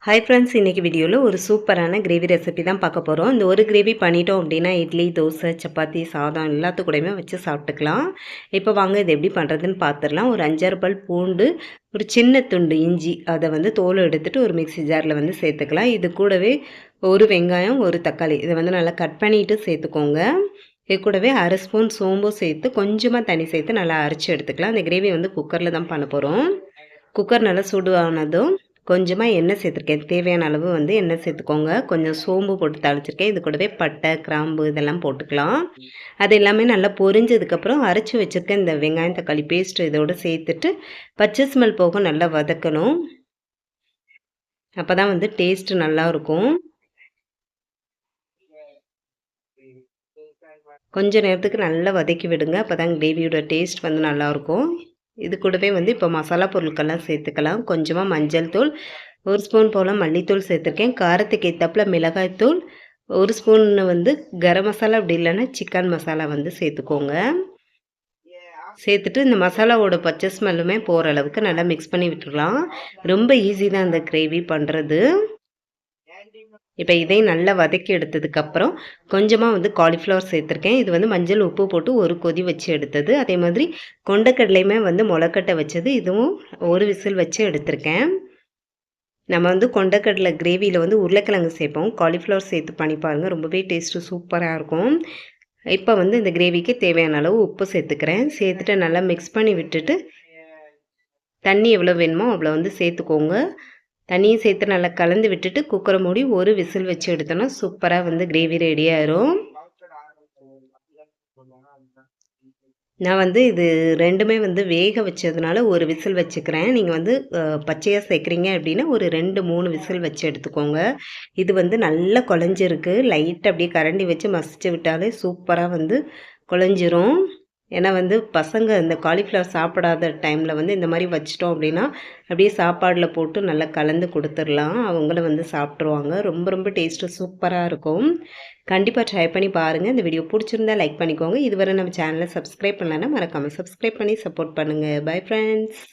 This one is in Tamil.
ஹாய் ஃப்ரெண்ட்ஸ், இன்றைக்கி வீடியோவில் ஒரு சூப்பரான கிரேவி ரெசிபி தான் பார்க்க போகிறோம். இந்த ஒரு கிரேவி பண்ணிட்டோம் அப்படின்னா இட்லி, தோசை, சப்பாத்தி, சாதம் எல்லாத்துக்கூடயுமே வச்சு சாப்பிட்டுக்கலாம். இப்போ வாங்க இது எப்படி பண்ணுறதுன்னு பார்த்துடலாம். ஒரு 5-6 பல் பூண்டு, ஒரு சின்ன துண்டு இஞ்சி, அதை வந்து தோல் எடுத்துகிட்டு ஒரு மிக்ஸி ஜாரில் வந்து சேர்த்துக்கலாம். இது கூடவே ஒரு வெங்காயம், ஒரு தக்காளி இதை வந்து நல்லா கட் பண்ணிவிட்டு சேர்த்துக்கோங்க. இது கூடவே அரை ஸ்பூன் சோம்பும் சேர்த்து கொஞ்சமாக தண்ணி சேர்த்து நல்லா அரைச்சி எடுத்துக்கலாம். அந்த கிரேவி வந்து குக்கரில் தான் பண்ண போகிறோம். குக்கர் நல்லா சூடானதும் கொஞ்சமாக எண்ணெய் சேர்த்துருக்கேன். தேவையான அளவு வந்து எண்ணெய் சேர்த்துக்கோங்க. கொஞ்சம் சோம்பு போட்டு தாளிச்சிருக்கேன். இது கூடவே பட்டை, கிராம்பு இதெல்லாம் போட்டுக்கலாம். அது எல்லாமே நல்லா பொரிஞ்சதுக்கப்புறம் அரைச்சி வச்சுருக்க இந்த வெங்காயம், தக்காளி பேஸ்ட் இதோடு சேர்த்துட்டு பச்சை ஸ்மெல் போக நல்லா வதக்கணும். அப்போ தான் வந்து டேஸ்ட்டு நல்லாயிருக்கும். கொஞ்ச நேரத்துக்கு நல்லா வதக்கி விடுங்க. அப்போ தான் கிரேவியோட டேஸ்ட் வந்து நல்லாயிருக்கும். இது கூடவே வந்து இப்போ மசாலா பொருட்கள்லாம் சேர்த்துக்கலாம். கொஞ்சமாக மஞ்சள் தூள், 1 ஸ்பூன் போல் மல்லித்தூள் சேர்த்துருக்கேன். காரத்துக்கு ஏற்றாப்புல மிளகாய்த்தூள், 1 ஸ்பூன் வந்து கரம் மசாலா, அப்படி இல்லைன்னா சிக்கன் மசாலா வந்து சேர்த்துக்கோங்க. சேர்த்துட்டு இந்த மசாலாவோட பச்சை ஸ்மெல்லுமே போகிற அளவுக்கு நல்லா மிக்ஸ் பண்ணி விட்டுடலாம். ரொம்ப ஈஸி தான் இந்த கிரேவி பண்ணுறது. இப்போ இதையும் நல்லா வதக்கி எடுத்ததுக்கப்புறம் கொஞ்சமாக வந்து காலிஃப்ளவர் சேர்த்துருக்கேன். இது வந்து மஞ்சள், உப்பு போட்டு ஒரு கொதி வச்சு எடுத்தது. அதே மாதிரி கொண்டக்கடலையுமே வந்து முளைக்கட்டை வச்சது. இதுவும் ஒரு விசில் வச்சு எடுத்திருக்கேன். நம்ம வந்து கொண்டக்கடலை கிரேவியில் வந்து உருளைக்கிழங்கு சேர்ப்போம். காலிஃப்ளவர் சேர்த்து பண்ணி பாருங்கள், ரொம்பவே டேஸ்ட்டு சூப்பராக இருக்கும். இப்போ வந்து இந்த கிரேவிக்கு தேவையான அளவு உப்பு சேர்த்துக்கிறேன். சேர்த்துட்டு நல்லா மிக்ஸ் பண்ணி விட்டுட்டு தண்ணி எவ்வளோ வேணுமோ அவ்வளோ வந்து சேர்த்துக்கோங்க. தண்ணியும் சேர்த்து நல்லா கலந்து விட்டுட்டு குக்கரை மூடி ஒரு விசில் வச்சு எடுத்தோன்னா சூப்பராக வந்து கிரேவி ரெடி ஆயிரும். நான் வந்து இது ரெண்டுமே வந்து வேக வச்சதுனால ஒரு விசில் வச்சுக்கிறேன். நீங்கள் வந்து பச்சையாக சேர்க்குறீங்க அப்படின்னா ஒரு 2-3 விசில் வச்சு எடுத்துக்கோங்க. இது வந்து நல்லா குழஞ்சிருக்கு. லைட்டாக அப்படியே கரண்டி வச்சு மசிச்சு விட்டாலே சூப்பராக வந்து குழஞ்சிரும். ஏன்னா வந்து பசங்க இந்த காலிஃப்ளவர் சாப்பிடாத டைமில் வந்து இந்த மாதிரி வச்சிட்டோம் அப்படின்னா அப்படியே சாப்பாடில் போட்டு நல்லா கலந்து கொடுத்துடலாம். அவங்கள வந்து சாப்பிட்ருவாங்க. ரொம்ப ரொம்ப டேஸ்ட்டு சூப்பராக இருக்கும். கண்டிப்பாக ட்ரை பண்ணி பாருங்கள். இந்த வீடியோ பிடிச்சிருந்தா லைக் பண்ணிக்கோங்க. இதுவரை நம்ம சேனலை சப்ஸ்கிரைப் பண்ணலன்னா மறக்காமல் சப்ஸ்கிரைப் பண்ணி சப்போர்ட் பண்ணுங்கள். Bye friends.